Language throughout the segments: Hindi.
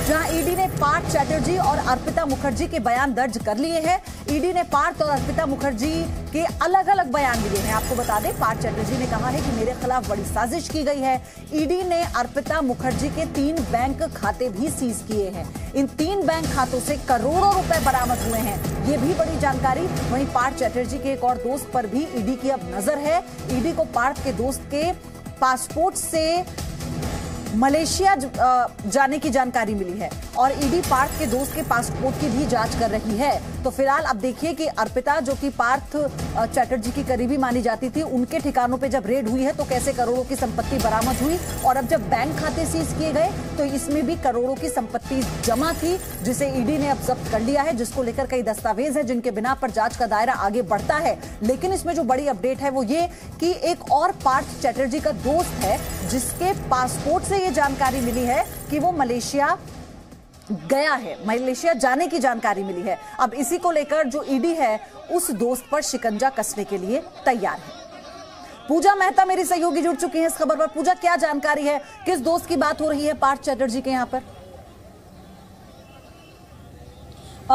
जहां ईडी ने पार्थ चैटर्जी और अर्पिता मुखर्जी के बयान दर्ज कर लिए हैं। ईडी ने पार्थ और अर्पिता मुखर्जी के अलग अलग बयान लिए हैं। आपको बता दें, पार्थ चैटर्जी ने कहा है कि मेरे खिलाफ बड़ी साजिश की गई है। ईडी ने अर्पिता मुखर्जी के 3 बैंक खाते भी सीज किए हैं। इन 3 बैंक खातों से करोड़ों रुपए बरामद हुए हैं, ये भी बड़ी जानकारी। वहीं पार्थ चैटर्जी के एक और दोस्त पर भी ईडी की अब नजर है। ईडी को पार्थ के दोस्त के पासपोर्ट से मलेशिया जाने की जानकारी मिली है और ईडी पार्थ के दोस्त के पासपोर्ट की भी जांच कर रही है। तो फिलहाल अब देखिए कि अर्पिता, जो कि पार्थ चैटर्जी की करीबी मानी जाती थी, उनके ठिकानों पे जब रेड हुई है तो कैसे करोड़ों की संपत्ति बरामद हुई, और अब जब बैंक खाते सीज किए गए तो इसमें भी करोड़ों की संपत्ति जमा थी, जिसे ईडी ने अब जब्त कर लिया है, जिसको लेकर कई दस्तावेज है जिनके बिना पर जांच का दायरा आगे बढ़ता है। लेकिन इसमें जो बड़ी अपडेट है वो ये कि एक और पार्थ चैटर्जी का दोस्त है जिसके पासपोर्ट से ये जानकारी मिली है कि वो मलेशिया गया है, मलेशिया जाने की जानकारी मिली है। अब इसी को लेकर जो ईडी है उस दोस्त पर शिकंजा कसने के लिए तैयार है। पूजा मेहता मेरी सहयोगी जुड़ चुकी है इस खबर पर। पूजा, क्या जानकारी है, किस दोस्त की बात हो रही है पार्थ चैटर्जी के यहां पर?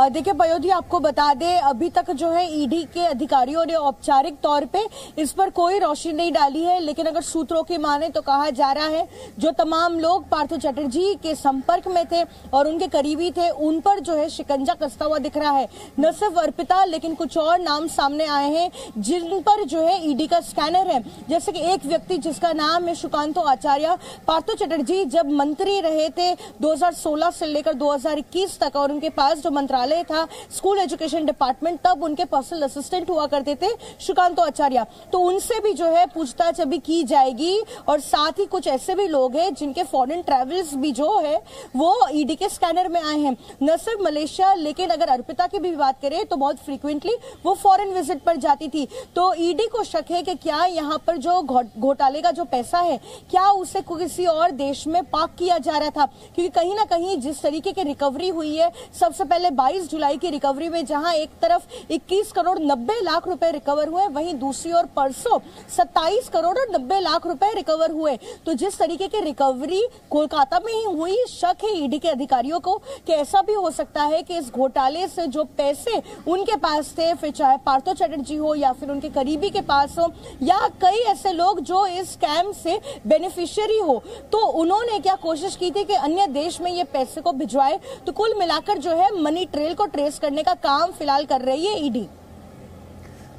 देखिए पयोधी, आपको बता दें, अभी तक जो है ईडी के अधिकारियों ने औपचारिक तौर पे इस पर कोई रोशनी नहीं डाली है, लेकिन अगर सूत्रों की माने तो कहा जा रहा है जो तमाम लोग पार्थ चैटर्जी के संपर्क में थे और उनके करीबी थे, उन पर जो है शिकंजा कसता हुआ दिख रहा है। न सिर्फ अर्पिता, लेकिन कुछ और नाम सामने आए हैं जिन पर जो है ईडी का स्कैनर है। जैसे कि एक व्यक्ति जिसका नाम है सुकांतो आचार्य। पार्थ चैटर्जी जब मंत्री रहे थे 2016 से लेकर 2021 तक, और उनके पास जो मंत्रालय था स्कूल एजुकेशन डिपार्टमेंट, तब उनके पर्सनल असिस्टेंट हुआ करते थे सुकांतो आचार्य। तो उनसे भी जो है पूछताछ अभी की जाएगी, और साथ ही कुछ ऐसे भी लोग हैं जिनके फॉरेन ट्रैवल्स भी जो है वो ईडी के स्कैनर में आए हैं, न सिर्फ मलेशिया, लेकिन अगर अर्पिता की भी बात करें तो बहुत फ्रीक्वेंटली वो फॉरेन विजिट पर जाती थी। तो ईडी को शक है कि क्या यहाँ पर जो घोटाले का जो पैसा है, क्या उसे किसी और देश में पार्क किया जा रहा था, क्योंकि कहीं ना कहीं जिस तरीके की रिकवरी हुई है, सबसे पहले 22 जुलाई की रिकवरी में जहां एक तरफ 21 करोड़ 90 लाख रुपए रिकवर हुए, वहीं दूसरी ओर परसों 27 करोड़ और 90 लाख रुपए रिकवर हुए। तो जिस तरीके की रिकवरी कोलकाता में ही हुई, शक है ईडी के अधिकारियों को कि ऐसा भी हो सकता है कि इस घोटाले से जो पैसे उनके पास थे, फिर चाहे पार्थ चैटर्जी हो या फिर उनके करीबी के पास हो, या कई ऐसे लोग जो इस स्कैम से बेनिफिशियरी हो, तो उन्होंने क्या कोशिश की थी कि अन्य देश में ये पैसे को भिजवाए। तो कुल मिलाकर जो है मनी ट्रेल को ट्रेस करने का काम फिलहाल कर रही है ईडी।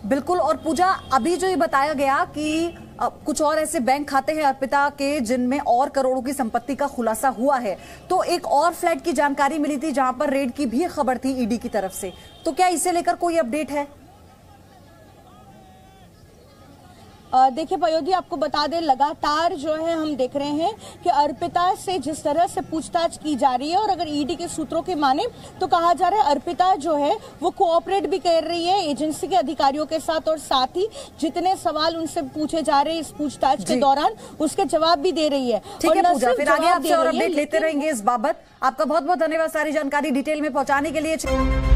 बिल्कुल। और पूजा, अभी जो ये बताया गया कि कुछ और ऐसे बैंक खाते हैं अर्पिता के जिनमें और करोड़ों की संपत्ति का खुलासा हुआ है, तो एक और फ्लैट की जानकारी मिली थी जहां पर रेड की भी खबर थी ईडी की तरफ से, तो क्या इसे लेकर कोई अपडेट है? देखिए पयोधी, आपको बता दें, लगातार जो है हम देख रहे हैं कि अर्पिता से जिस तरह से पूछताछ की जा रही है, और अगर ईडी के सूत्रों की माने तो कहा जा रहा है अर्पिता जो है वो कोऑपरेट भी कर रही है एजेंसी के अधिकारियों के साथ, और साथ ही जितने सवाल उनसे पूछे जा रहे हैं इस पूछताछ के दौरान उसके जवाब भी दे रही है। ठीक है पूजा, फिर आगे आपसे और अपडेट लेते रहेंगे इस बाबत। आपका बहुत बहुत धन्यवाद सारी जानकारी डिटेल में पहुंचाने के लिए।